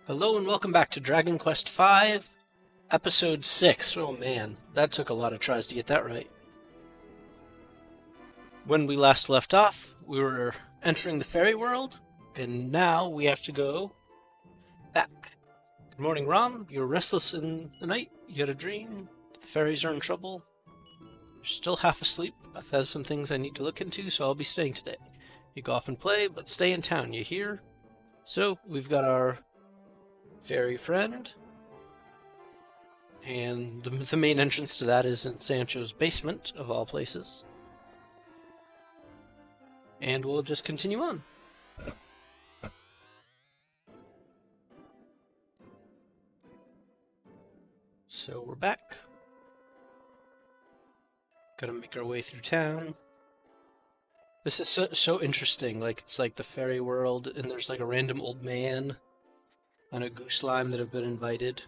Hello and welcome back to Dragon Quest V, Episode 6. Oh man, that took a lot of tries to get that right. When we last left off, we were entering the fairy world, and now we have to go back. Good morning, Rom. You're restless in the night. You had a dream. The fairies are in trouble. You're still half asleep. I've had some things I need to look into, so I'll be staying today. You go off and play, but stay in town, you hear? So, we've got our fairy friend. And the main entrance to that is in Sancho's basement, of all places. And we'll just continue on. So we're back. Gotta make our way through town. This is so interesting. Like, it's like the fairy world, and there's like a random old man and a goose lime that have been invited.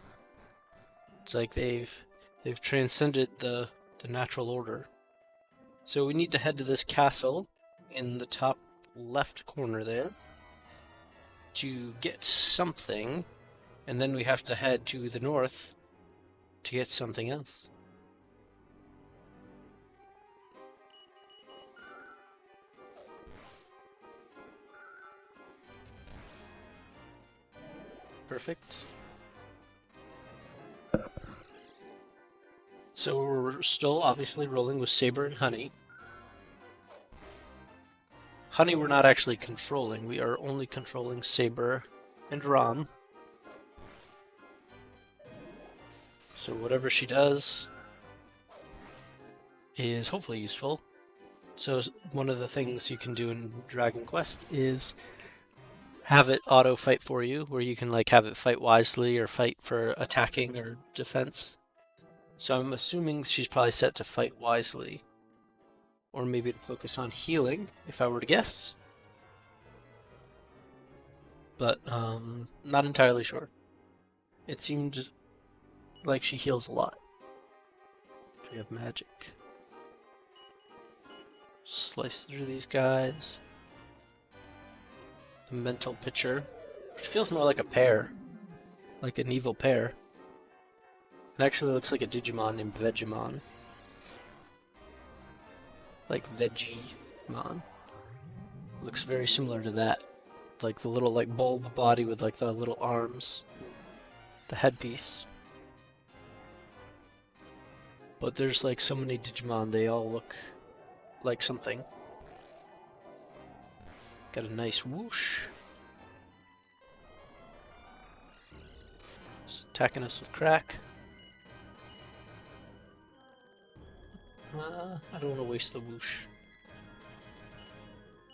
It's like they've transcended the natural order. So we need to head to this castle in the top left corner there to get something, and then we have to head to the north to get something else. Perfect. So we're still obviously rolling with Saber and Honey. Honey we're not actually controlling. We are only controlling Saber and Rom. So whatever she does is hopefully useful. So one of the things you can do in Dragon Quest is have it auto fight for you, where you can like have it fight wisely or fight for attacking or defense. So I'm assuming she's probably set to fight wisely. Or maybe to focus on healing, if I were to guess. But not entirely sure. It seemed like she heals a lot. We have magic. Slice through these guys. The mental picture, which feels more like a pear, like an evil pear. It actually looks like a Digimon named Vegemon. Like Vegemon. Looks very similar to that. Like the little like bulb body with like the little arms. The headpiece. But there's like so many Digimon, they all look like something. Got a nice whoosh. It's attacking us with crack. I don't want to waste the whoosh.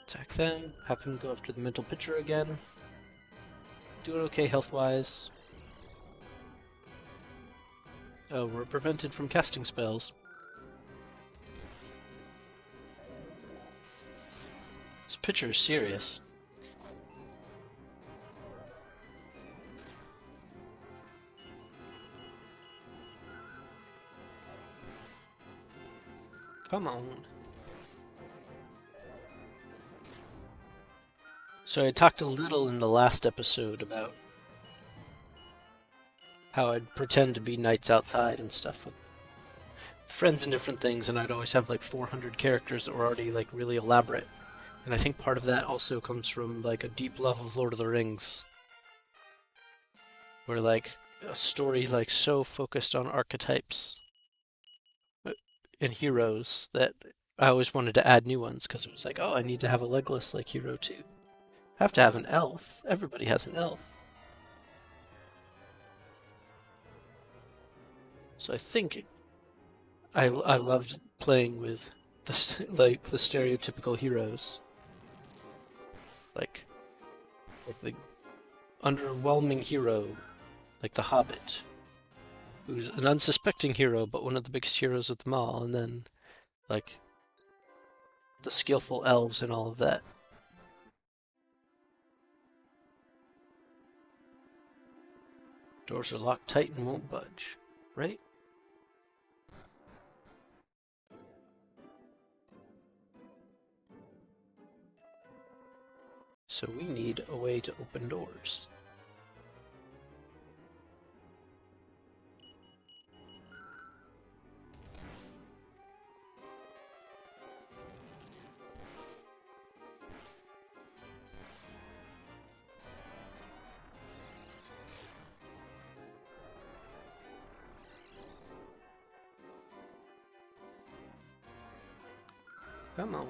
Attack them. Have him go after the mental picture again. Doing okay health-wise. Oh, we're prevented from casting spells. This picture is serious. Come on. So I talked a little in the last episode about how I'd pretend to be knights outside and stuff with friends and different things, and I'd always have like 400 characters that were already like really elaborate. And I think part of that also comes from like a deep love of Lord of the Rings, where like a story like so focused on archetypes and heroes that I always wanted to add new ones because it was like, oh, I need to have a legless like hero too. I have to have an elf. Everybody has an elf. So I think I loved playing with the like the stereotypical heroes, like the underwhelming hero, like the Hobbit, who's an unsuspecting hero but one of the biggest heroes of them all, and then like the skillful elves and all of that. Doors are locked tight and won't budge, right? So we need a way to open doors. Come on.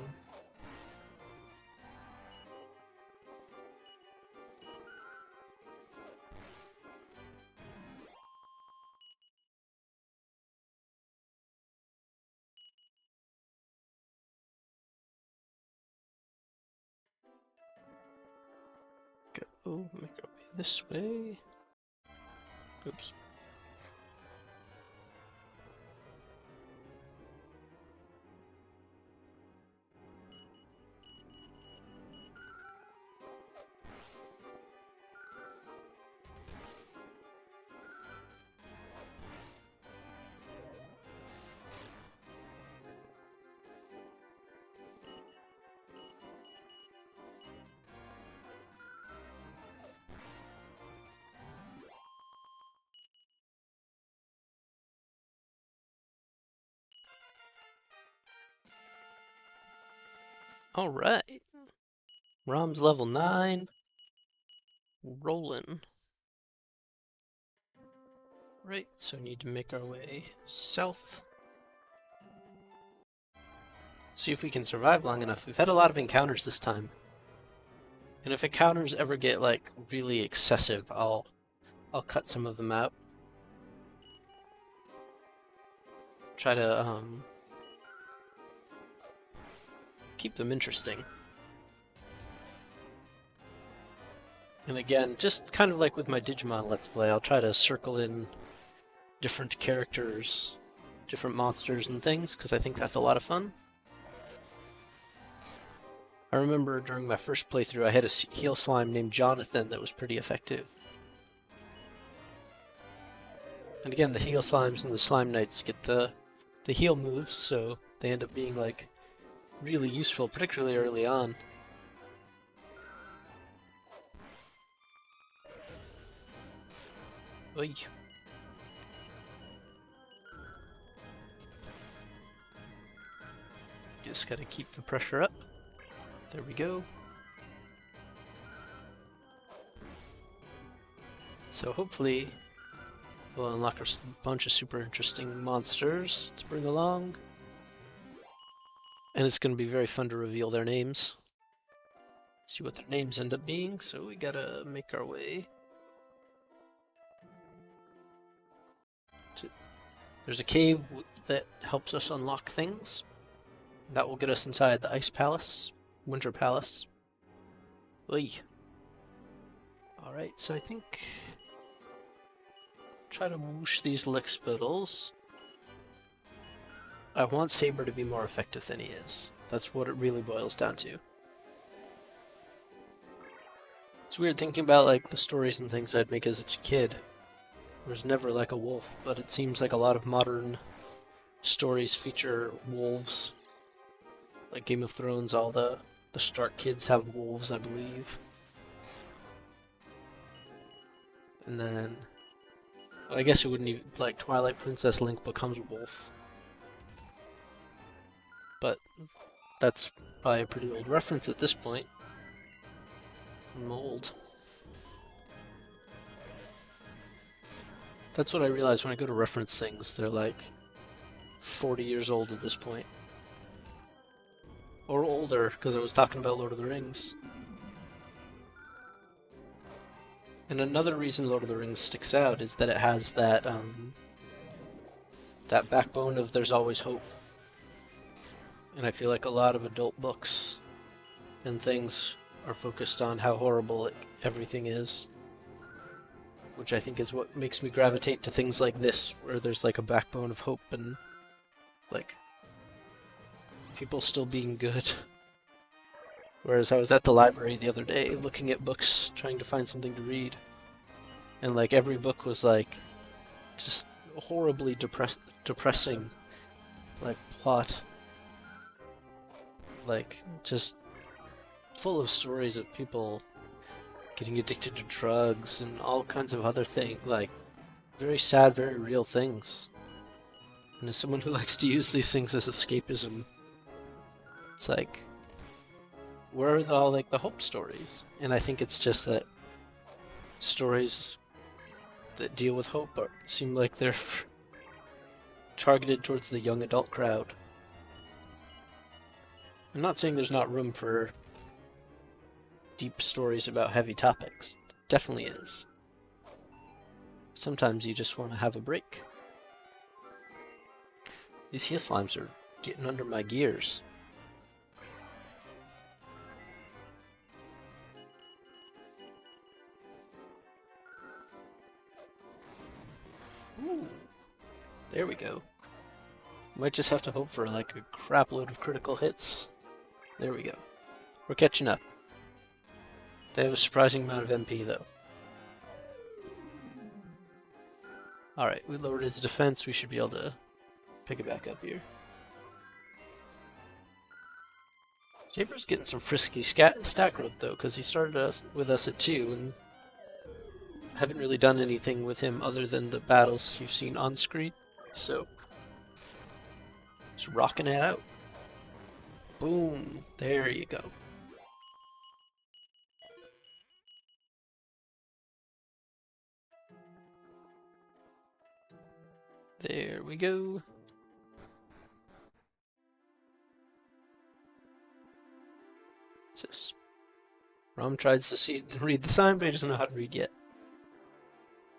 Go, make our way this way. Oops. Alright. Rom's level 9. Rolling. Right, so we need to make our way south. See if we can survive long enough. We've had a lot of encounters this time. And if encounters ever get like really excessive, I'll cut some of them out. Try to keep them interesting. And again, just kind of like with my Digimon Let's Play, I'll try to circle in different characters, different monsters and things, because I think that's a lot of fun. I remember during my first playthrough I had a heal slime named Jonathan that was pretty effective. And again, the heal slimes and the slime knights get the heal moves, so they end up being like really useful, particularly early on. Oy. Just gotta keep the pressure up. There we go. So hopefully we'll unlock a bunch of super interesting monsters to bring along. And it's going to be very fun to reveal their names. See what their names end up being. So we gotta make our way. There's a cave that helps us unlock things. That will get us inside the Ice Palace, Winter Palace. Oy. Alright, so I think try to whoosh these lick spittles. I want Saber to be more effective than he is. That's what it really boils down to. It's weird thinking about like the stories and things I'd make as a kid. There was never like a wolf, but it seems like a lot of modern stories feature wolves. Like Game of Thrones, all the Stark kids have wolves, I believe. And then, well, I guess it wouldn't even, like Twilight Princess Link becomes a wolf. But that's probably a pretty old reference at this point. I'm old. That's what I realize when I go to reference things. They're like 40 years old at this point. Or older, because I was talking about Lord of the Rings. And another reason Lord of the Rings sticks out is that it has that that backbone of there's always hope. And I feel like a lot of adult books and things are focused on how horrible everything is. Which I think is what makes me gravitate to things like this, where there's like a backbone of hope and like people still being good. Whereas I was at the library the other day looking at books, trying to find something to read. And like every book was like just horribly depressing like plot. Like just full of stories of people getting addicted to drugs and all kinds of other things, like very sad, very real things. And as someone who likes to use these things as escapism, it's like, where are all like the hope stories? And I think it's just that stories that deal with hope seem like they're targeted towards the young adult crowd. I'm not saying there's not room for deep stories about heavy topics. Definitely is. Sometimes you just want to have a break. These heel slimes are getting under my gears. Ooh, there we go. Might just have to hope for like a crap load of critical hits. There we go. We're catching up. They have a surprising amount of MP though. Alright, we lowered his defense. We should be able to pick it back up here. Saber's getting some frisky stack growth though, because he started with us at 2 and haven't really done anything with him other than the battles you've seen on screen. So, just rocking it out. Boom! There you go. There we go. What's this? Rom tries to read the sign, but he doesn't know how to read yet.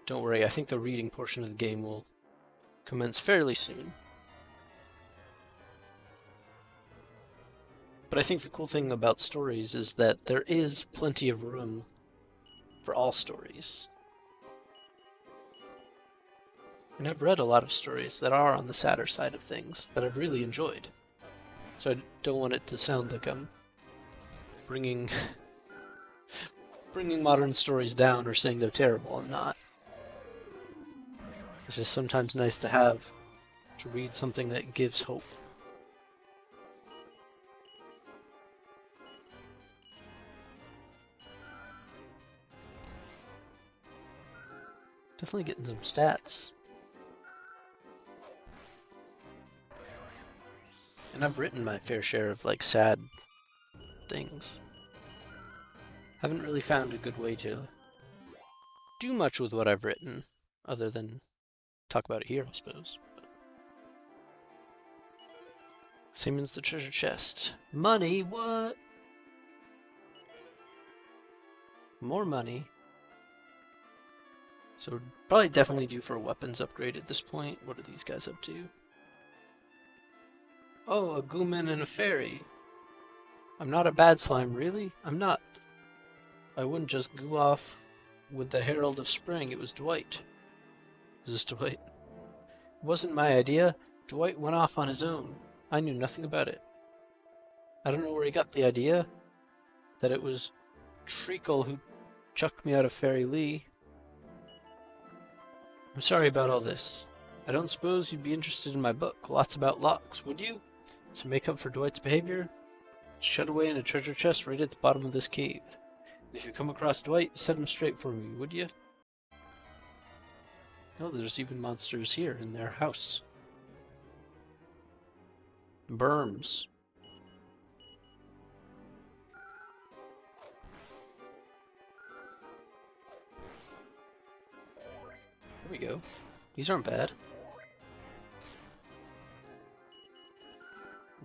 Don't worry, I think the reading portion of the game will commence fairly soon. But I think the cool thing about stories is that there is plenty of room for all stories. And I've read a lot of stories that are on the sadder side of things that I've really enjoyed. So I don't want it to sound like I'm bringing modern stories down or saying they're terrible. I'm not. It's just sometimes nice to read something that gives hope. Definitely getting some stats. And I've written my fair share of like sad things. Haven't really found a good way to do much with what I've written, other than talk about it here, I suppose. Siemens the treasure chest. Money, what? More money. So probably definitely due for a weapons upgrade at this point. What are these guys up to? Oh, a gooman and a fairy. I'm not a bad slime, really? I'm not. I wouldn't just goo off with the Herald of Spring. It was Dwight. Is this Dwight? It wasn't my idea. Dwight went off on his own. I knew nothing about it. I don't know where he got the idea. That it was Treacle who chucked me out of Fairy Lee. I'm sorry about all this. I don't suppose you'd be interested in my book. Lots about locks, would you? To make up for Dwight's behavior? It's shut away in a treasure chest right at the bottom of this cave. And if you come across Dwight, set him straight for me, would you? Oh, there's even monsters here in their house. Berms. There we go. These aren't bad.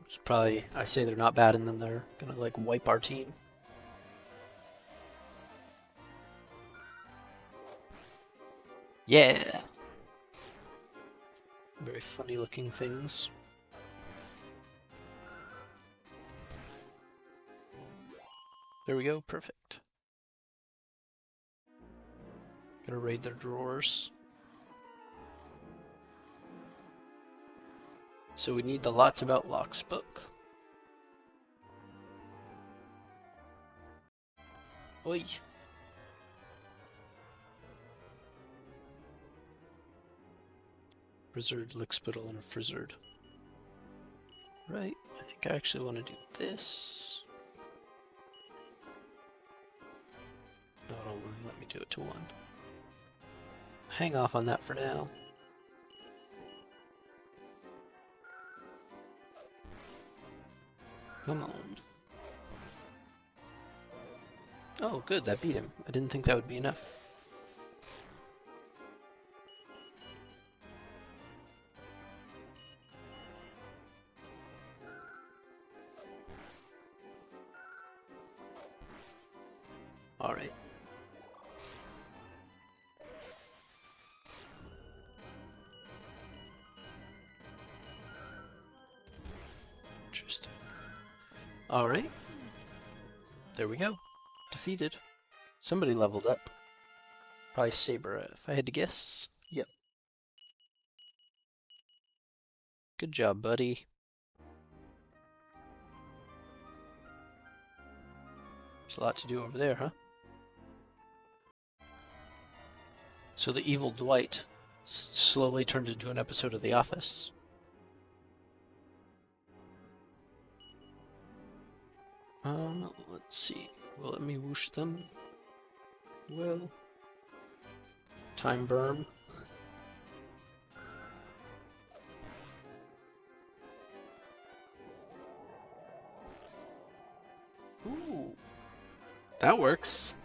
It's probably, I say they're not bad and then they're gonna like wipe our team. Yeah! Very funny looking things. There we go, perfect. Gotta raid their drawers. So we need the Lots About Locks book. Oi! Frizzard, Lickspittle, and a Frizzard. Right, I think I actually want to do this. No, don't worry, let me do it to 1. Hang off on that for now. Come on. Oh, good, that beat him. I didn't think that would be enough. Interesting. Alright. There we go. Defeated. Somebody leveled up. Probably Saber, if I had to guess. Yep. Good job, buddy. There's a lot to do over there, huh? So the evil Dwight slowly turned into an episode of The Office. Let's see. Will let me whoosh them? Well, time burn. Ooh, that works.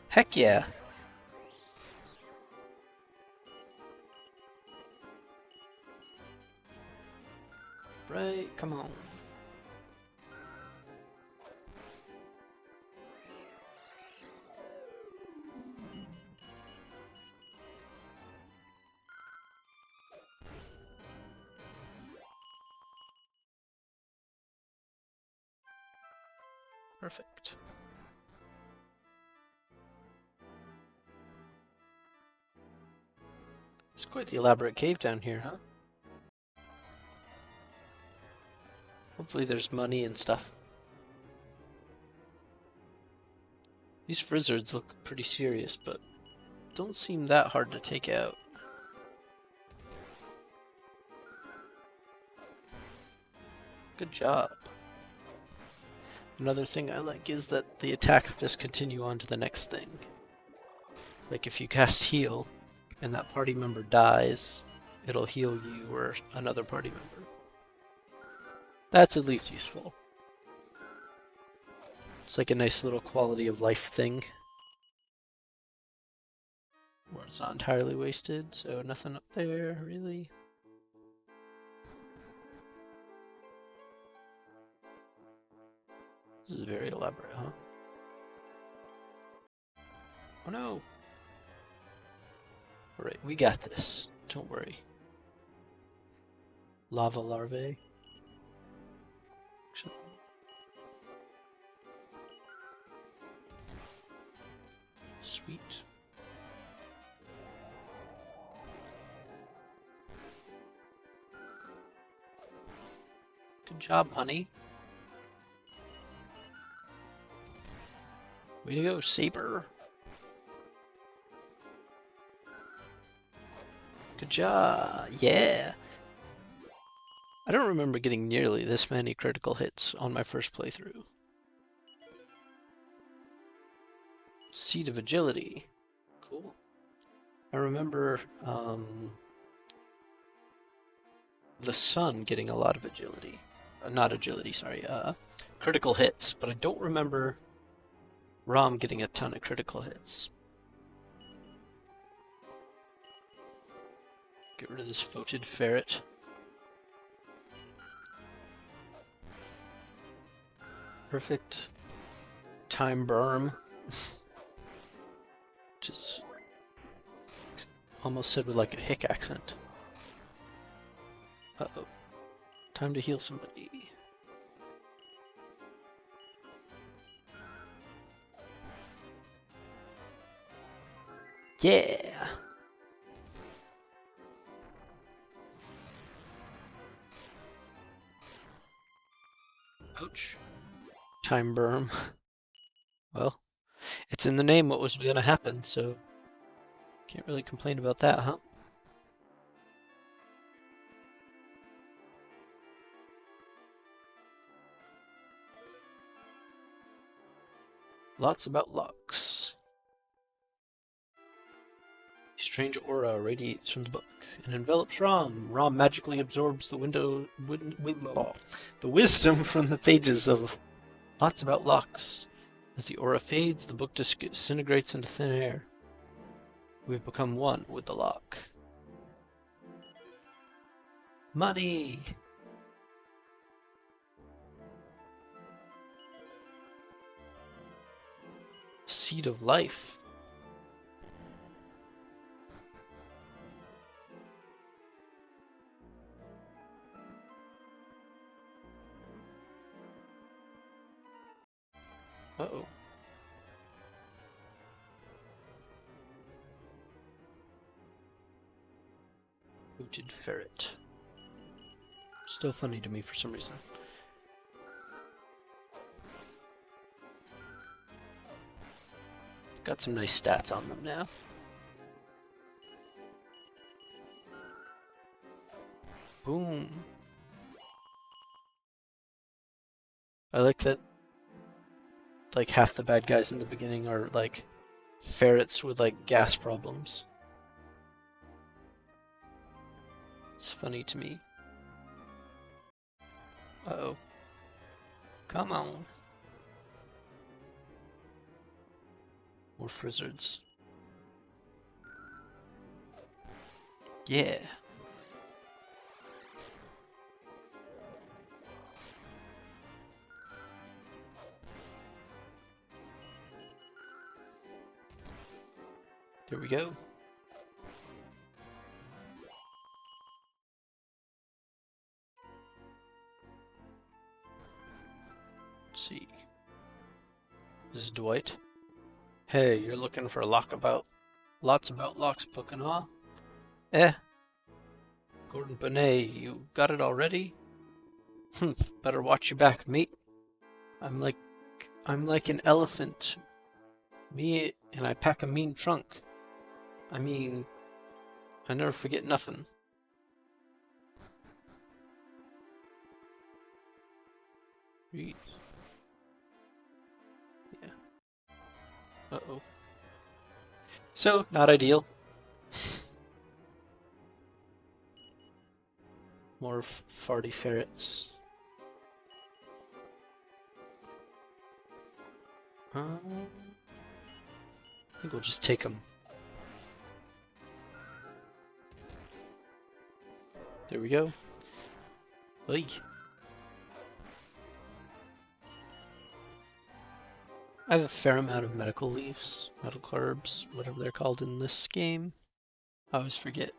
Heck yeah. Right, come on. Perfect. It's quite the elaborate cave down here, huh? Hopefully there's money and stuff. These frizzards look pretty serious, but don't seem that hard to take out. Good job. Another thing I like is that the attacks just continue on to the next thing. Like if you cast heal and that party member dies, it'll heal you or another party member. That's at least useful. It's like a nice little quality of life thing. Where it's not entirely wasted, so nothing up there, really. This is very elaborate, huh? Oh no! Alright, we got this. Don't worry. Lava larvae. Sweet. Good job, honey. Way to go, Saber. Good job. Yeah. I don't remember getting nearly this many critical hits on my first playthrough. Seed of Agility. Cool. I remember the sun getting a lot of agility. Not agility, sorry. Critical hits, but I don't remember Rom getting a ton of critical hits. Get rid of this voted ferret. Perfect. Time berm. Just almost said with like a hick accent. Uh-oh. Time to heal somebody. Yeah! Ouch. Time berm. Well, it's in the name what was going to happen, so can't really complain about that, huh? Lots about locks. A strange aura radiates from the book and envelops Rom. Rom magically absorbs the wisdom from the pages of Lots About Locks. As the aura fades, the book disintegrates into thin air. We've become one with the lock. Money! Seed of Life. Uh-oh. Booted ferret. Still funny to me for some reason. Got some nice stats on them now. Boom. I like that like half the bad guys in the beginning are like ferrets with like gas problems. It's funny to me. Uh-oh. Come on. More frizzards. Yeah. There we go. Let's see. This is Dwight. Hey, you're looking for a lots about locks book and all? Gordon Bonnet, you got it already? Better watch your back, mate. I'm like an elephant. Me and I pack a mean trunk. I mean, I never forget nothing. Yeah. Uh-oh. So, not ideal. More farty ferrets. I think we'll just take them. There we go. Oy. I have a fair amount of medical leaves, medical herbs, whatever they're called in this game. I always forget.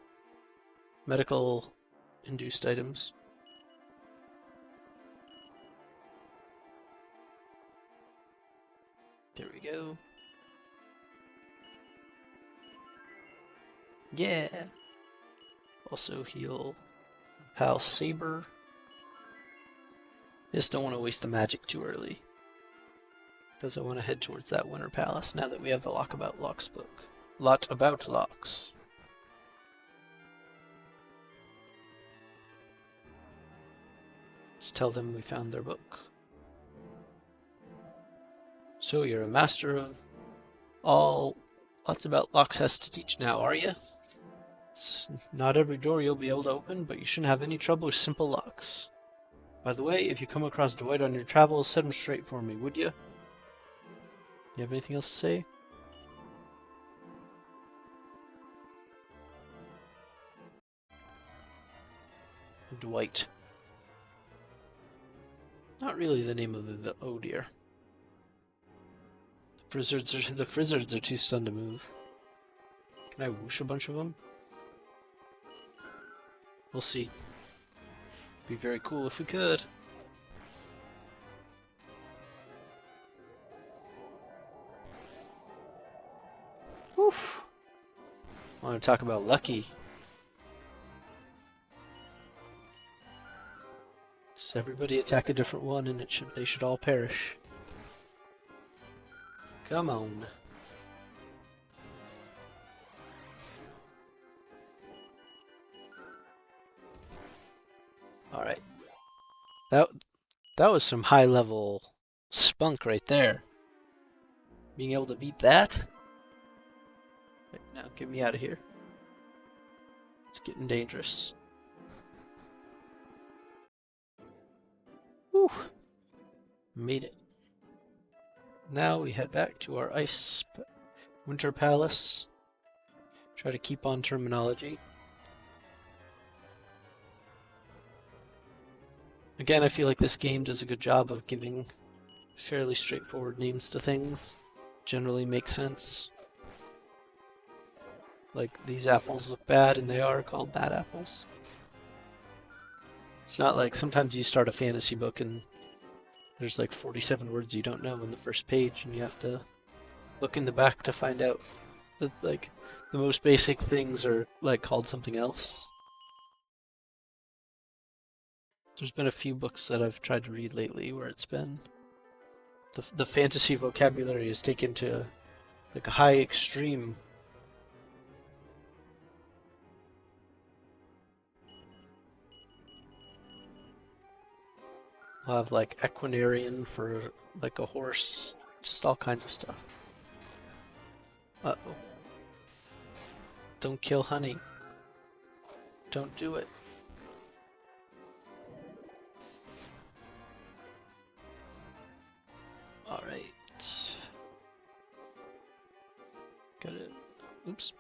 Medical induced items. There we go. Yeah. Also heal Pal Saber. Just don't want to waste the magic too early, because I want to head towards that Winter Palace now that we have the Lot About Locks book. Lot About Locks. Just tell them we found their book. So you're a master of all Lots About Locks has to teach now, are you? It's not every door you'll be able to open, but you shouldn't have any trouble with simple locks. By the way, if you come across Dwight on your travels, set him straight for me, would you? You have anything else to say? Dwight. Not really the name of the oh dear. The frizzards are too stunned to move. Can I whoosh a bunch of them? We'll see. Be very cool if we could. Woof. Want to talk about lucky? Just everybody attack a different one, and they should all perish. Come on. All right. That was some high level spunk right there. Being able to beat that. Right, now get me out of here. It's getting dangerous. Whew. Made it. Now we head back to our Winter Palace. Try to keep on terminology. Again, I feel like this game does a good job of giving fairly straightforward names to things. Generally make sense. Like, these apples look bad, and they are called bad apples. It's not like sometimes you start a fantasy book and There's like 47 words you don't know in the first page, and you have to look in the back to find out that like the most basic things are like called something else. There's been a few books that I've tried to read lately where it's been the fantasy vocabulary is taken to like a high extreme. We'll have like equinarian for like a horse, just all kinds of stuff. Uh-oh. Don't kill honey. Don't do it. Alright. Got it. Oops.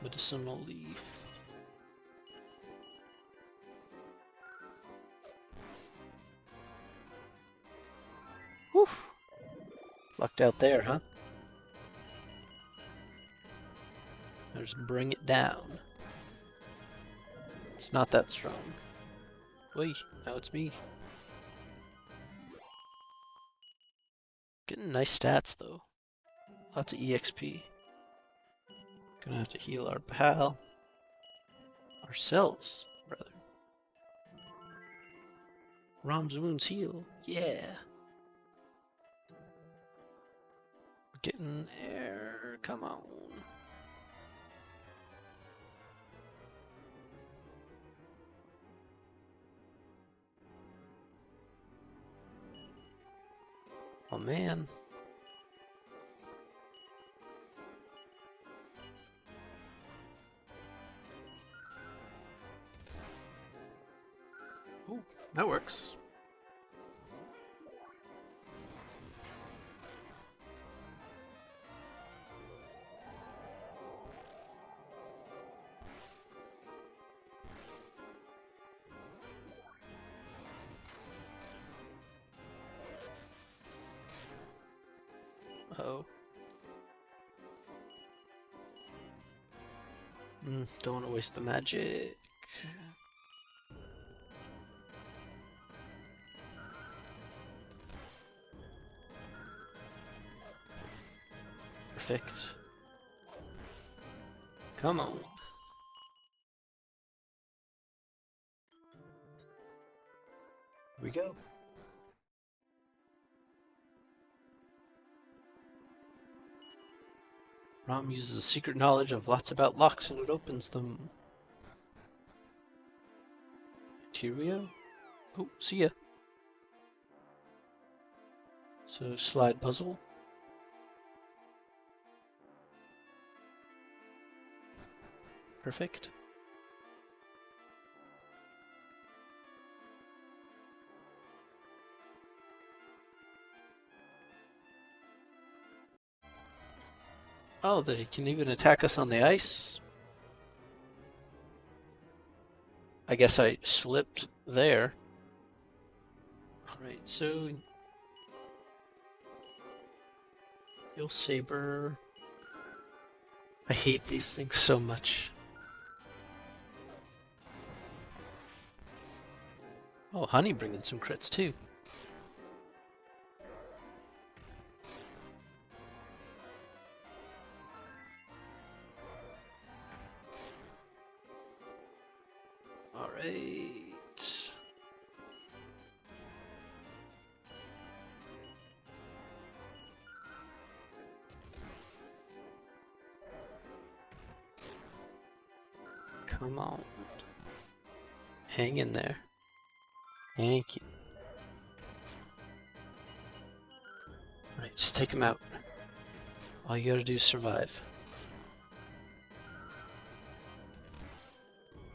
Medicinal leaf. Whew. Lucked out there, huh? Just bring it down. It's not that strong. Wait, now it's me. Getting nice stats though. Lots of EXP. Gonna have to heal our pal. Ourselves, rather. Rom's wounds heal. Yeah. We're getting air. Come on. Oh man. Ooh, that works. Uh-oh. Don't want to waste the magic. Perfect. Come on. Here we go. Rom uses a secret knowledge of lots about locks and it opens them. Here we go. Oh, see ya. So, slide puzzle. Perfect. Oh, they can even attack us on the ice. I guess I slipped there. Alright, so Heal Saber. I hate these things so much. Oh, Honey bringing some crits too. Alright. Come on. Hang in there. Thank you. Alright, just take him out. All you gotta do is survive.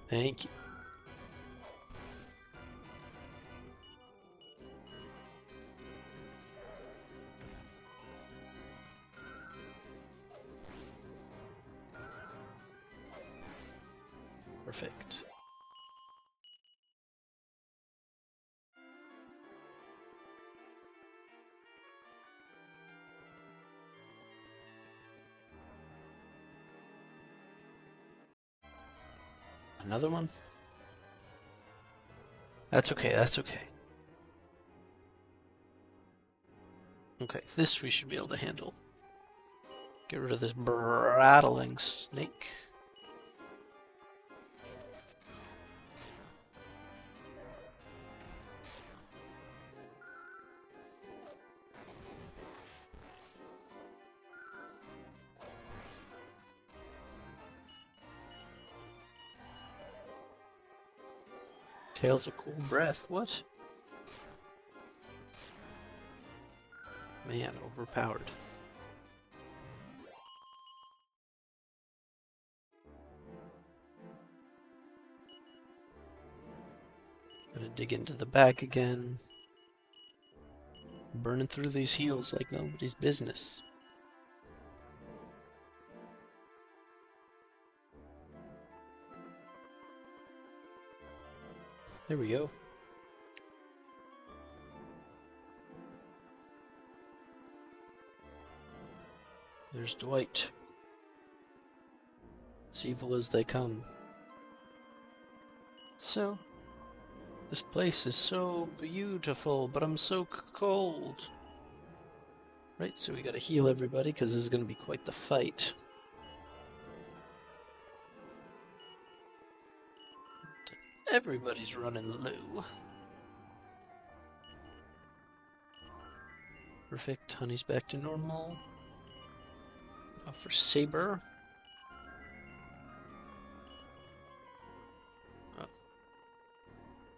Thank you. Perfect. Another one? That's okay, that's okay. Okay, this we should be able to handle. Get rid of this rattling snake. Tails of cool breath, what? Man, overpowered. Gonna dig into the back again. Burning through these heals like nobody's business. There we go. There's Dwight. As evil as they come. So, this place is so beautiful, but I'm so cold. Right, so we gotta heal everybody, because this is gonna be quite the fight. Everybody's running low. Perfect, honey's back to normal. For Saber. Oh.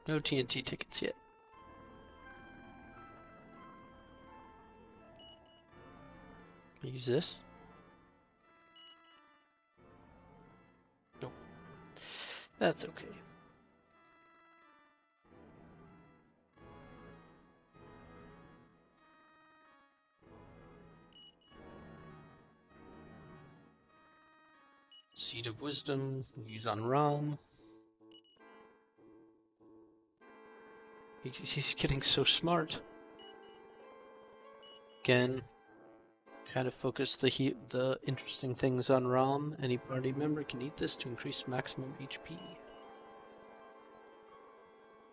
No TNT tickets yet. Can I use this? Nope. That's okay. Seed of Wisdom, we'll use on Rom. He's getting so smart. Again, kind of focus the interesting things on Rom. Any party member can eat this to increase maximum HP.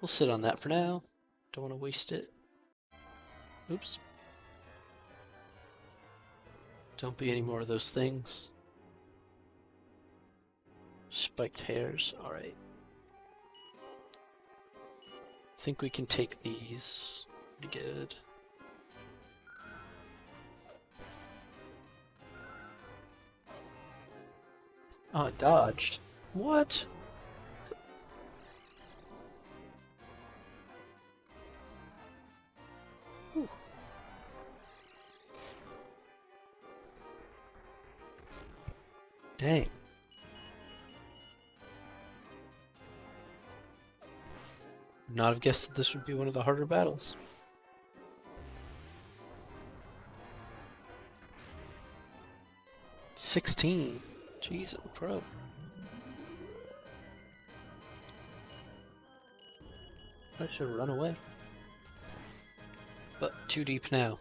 We'll sit on that for now. Don't want to waste it. Oops. Don't be any more of those things. Spiked hairs, alright. I think we can take these. Pretty good. Oh, it dodged. What? Whew. Dang. Would not have guessed that this would be one of the harder battles. $16. Jeez, I'm a pro. I should run away. But too deep now.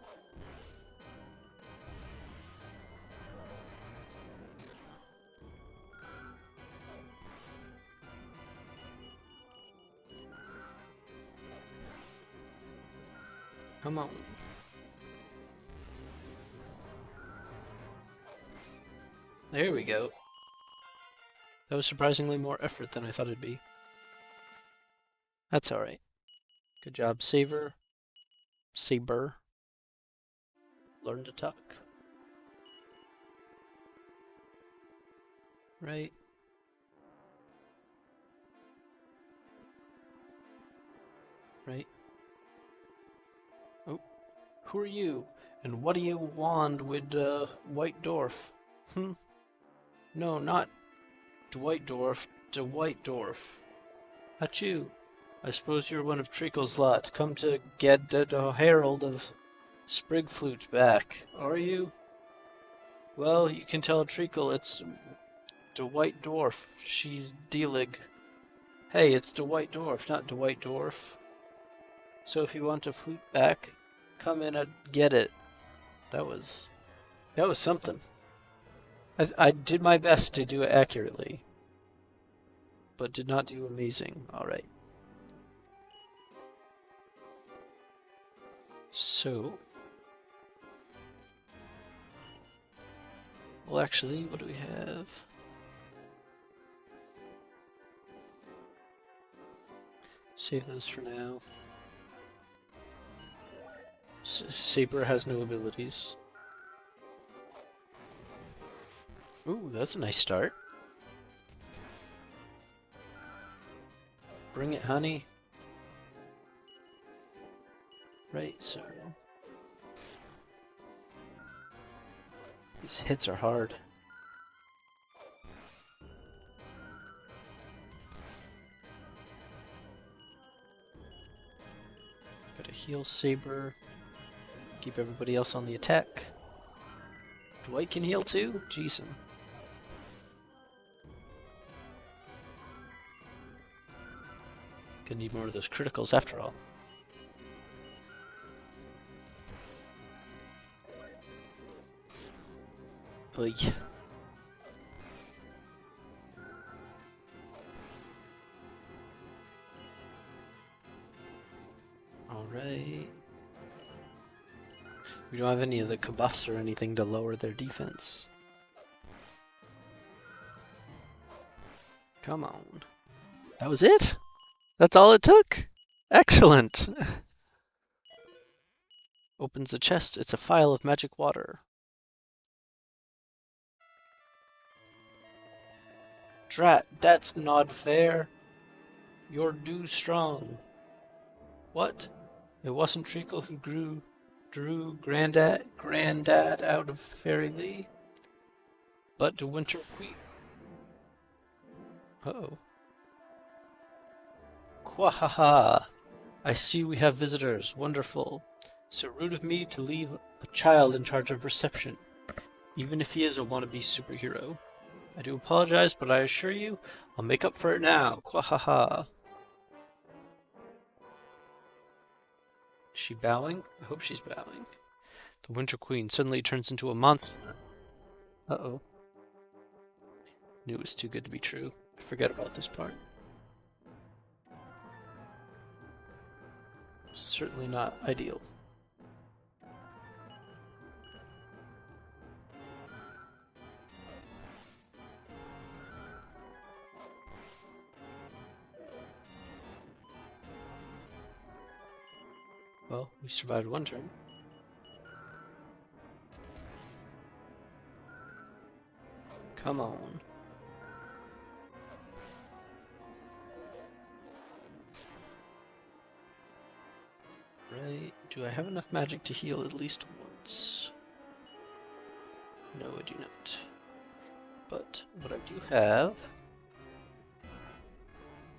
Come on. There we go. That was surprisingly more effort than I thought it'd be. That's alright. Good job, Saber. Saber. Learn to talk. Right. Right. Oh. Who are you? And what do you want with White Dwarf? No, not Dwight Dwarf. Dwight Dwarf. Achoo. I suppose you're one of Treacle's lot. Come to get the herald of Sprigflute back, are you? Well, you can tell Treacle it's the White Dwarf. She's Deelig. Hey, it's the White Dwarf, not the White Dwarf. So if you want a flute back, come in and get it. That was something. I did my best to do it accurately, but did not do amazing. All right. So, well, actually, what do we have? Save those for now. Saber has no abilities. Ooh, that's a nice start. Bring it, honey. Right, so these hits are hard. Gotta heal Saber. Keep everybody else on the attack. Dwight can heal too? Jeez. Gonna need more of those criticals after all. Oy. Alright. We don't have any of the buffs or anything to lower their defense. Come on. That was it? That's all it took? Excellent! Opens the chest. It's a phial of magic water. Drat, that's not fair. You're due strong. What? It wasn't Treacle who drew Grandad out of Fairylee, but the Winter Queen. Uh-oh. Quahaha! I see we have visitors. Wonderful. So rude of me to leave a child in charge of reception, even if he is a wannabe superhero. I do apologize, but I assure you, I'll make up for it now. Quahaha! Is she bowing? I hope she's bowing. The Winter Queen suddenly turns into a monster. Uh-oh. Knew it was too good to be true. I forget about this part. Certainly not ideal. Well, we survived one turn. Come on. Right. Do I have enough magic to heal at least once? No, I do not. But what I do have...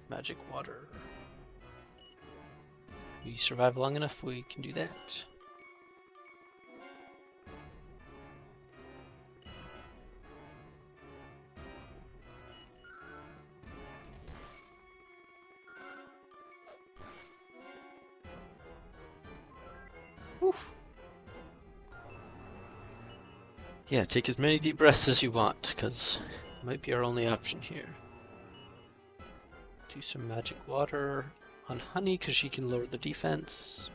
magic water. We survive long enough, we can do that. Oof. Yeah, take as many deep breaths as you want, because it might be our only option here. Do some magic water on Honey, because she can lower the defense.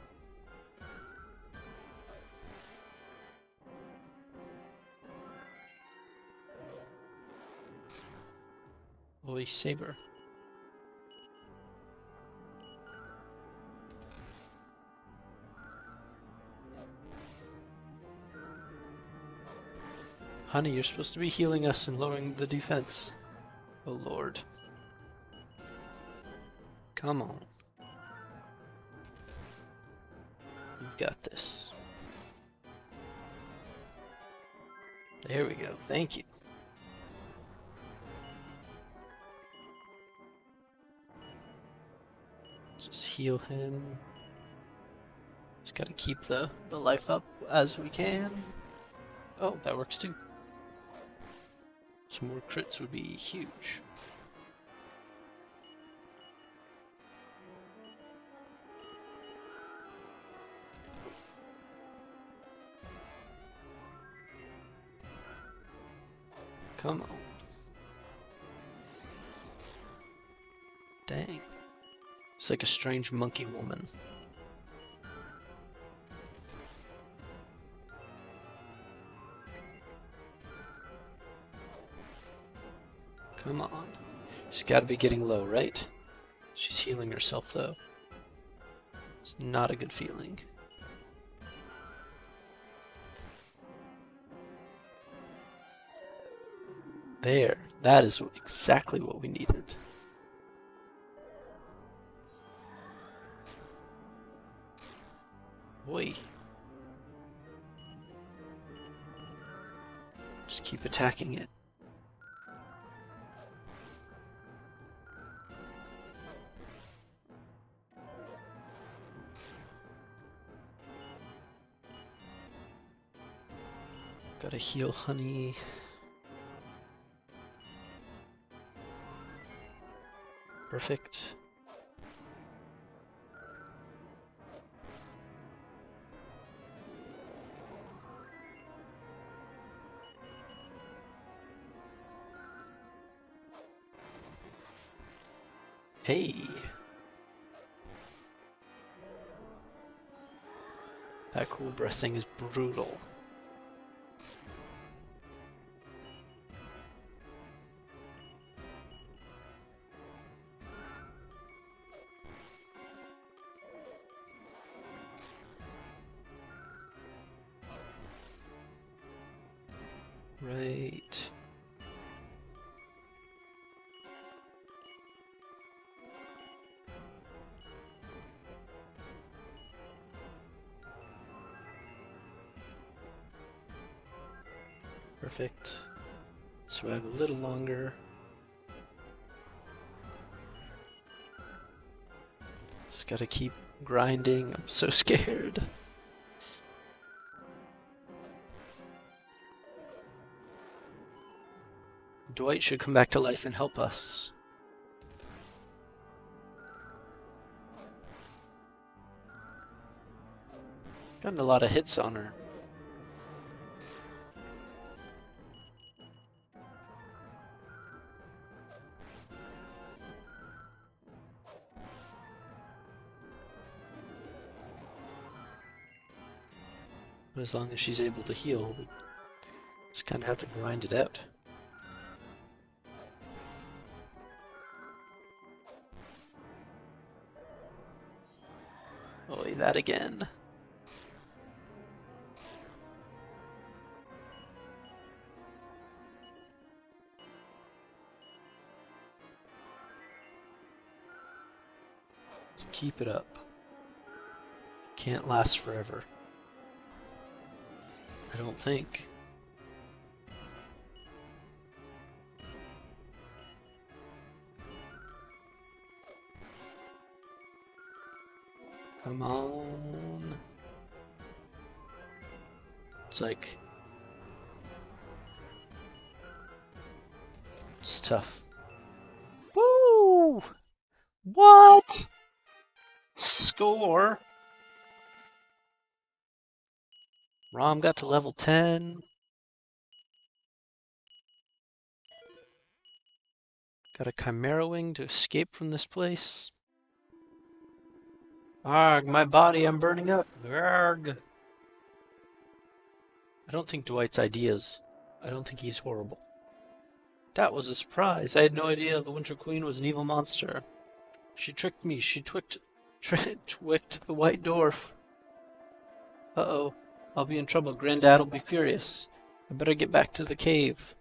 Oi, Saber. Honey, you're supposed to be healing us and lowering the defense. Oh lord. Come on. You've got this. There we go. Thank you. Just heal him. Just gotta keep the life up as we can. Oh, that works too. Some more crits would be huge. Come on. Dang. It's like a strange monkey woman. Come on. She's got to be getting low, right? She's healing herself, though. It's not a good feeling. There. That is exactly what we needed. Boy. Just keep attacking it. Gotta heal honey. Perfect. Hey. That cool breath thing is brutal. Right. Perfect. So I have a little longer. Just gotta keep grinding. I'm so scared. Dwight should come back to life and help us. Gotten a lot of hits on her. But as long as she's able to heal, we just kind of have to grind it out. Oh, that again. Just keep it up. Can't last forever. I don't think. Come on. It's like... It's tough. Woo! What? Score! Rom got to level 10. Got a Chimera Wing to escape from this place. Arg, my body, I'm burning up. Arg. I don't think Dwight's ideas. I don't think he's horrible. That was a surprise. I had no idea the Winter Queen was an evil monster. She tricked me. She twicked the White Dwarf. Uh-oh. I'll be in trouble. Granddad will be furious. I better get back to the cave.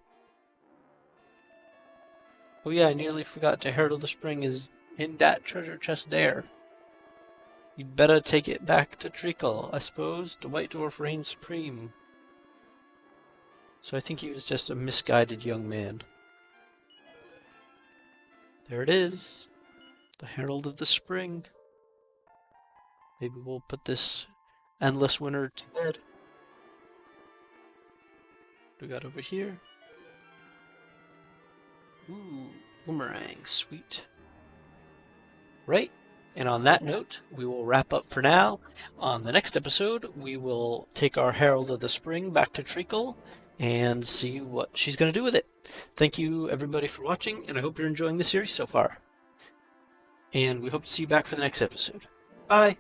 Oh yeah, I nearly forgot. The Herald of the Spring is in that treasure chest there. You'd better take it back to Treacle. I suppose the White Dwarf reigns supreme. So I think he was just a misguided young man. There it is. The Herald of the Spring. Maybe we'll put this endless winter to bed. What do we got over here? Ooh, boomerang, sweet. Right, and on that note, we will wrap up for now. On the next episode, we will take our Herald of the Spring back to Treacle and see what she's going to do with it. Thank you, everybody, for watching, and I hope you're enjoying the series so far. And we hope to see you back for the next episode. Bye!